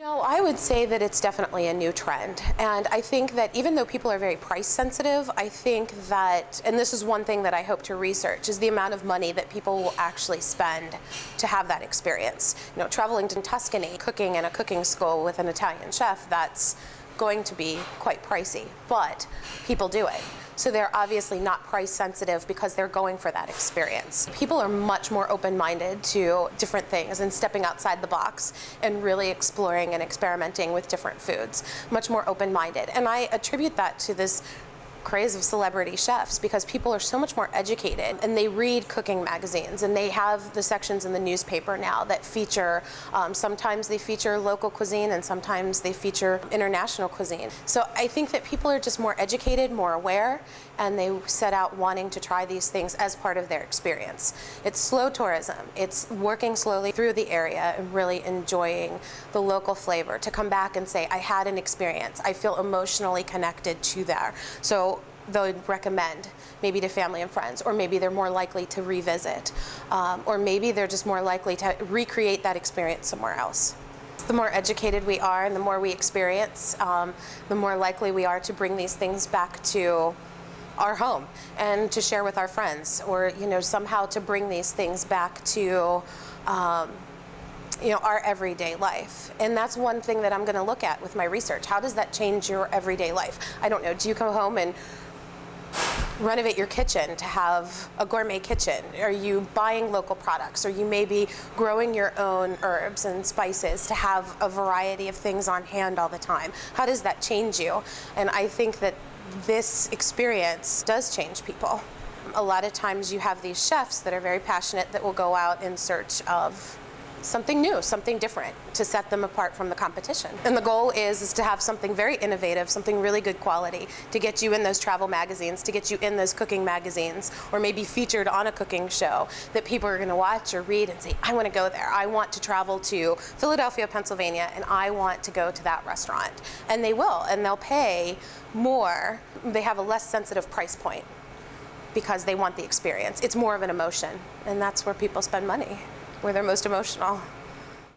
No, I would say that it's definitely a new trend. And I think that even though people are very price sensitive, I think that, and this is one thing that I hope to research, is the amount of money that people will actually spend to have that experience. You know, traveling to Tuscany, cooking in a cooking school with an Italian chef, that's going to be quite pricey, but people do it. So they're obviously not price sensitive because they're going for that experience. People are much more open-minded to different things and stepping outside the box and really exploring and experimenting with different foods. Much more open-minded. And I attribute that to this craze of celebrity chefs because people are so much more educated and they read cooking magazines and they have the sections in the newspaper now that feature, sometimes they feature local cuisine and sometimes they feature international cuisine. So I think that people are just more educated, more aware, and they set out wanting to try these things as part of their experience. It's slow tourism. It's working slowly through the area and really enjoying the local flavor to come back and say, I had an experience. I feel emotionally connected to there. So they'll recommend maybe to family and friends, or maybe they're more likely to revisit, or maybe they're just more likely to recreate that experience somewhere else. The more educated we are and the more we experience, the more likely we are to bring these things back to our home and to share with our friends, or somehow to bring these things back to our everyday life. And that's one thing that I'm going to look at with my research. How does that change your everyday life? I don't know. Do you go home and renovate your kitchen to have a gourmet kitchen? Are you buying local products? Are you maybe growing your own herbs and spices to have a variety of things on hand all the time? How does that change you? And I think that this experience does change people. A lot of times you have these chefs that are very passionate that will go out in search of something new, something different to set them apart from the competition. And the goal is to have something very innovative, something really good quality to get you in those travel magazines, to get you in those cooking magazines, or maybe featured on a cooking show that people are going to watch or read and say, I want to go there. I want to travel to Philadelphia, Pennsylvania, and I want to go to that restaurant. And they will, and they'll pay more. They have a less sensitive price point because they want the experience. It's more of an emotion, and that's where people spend money, where they're most emotional.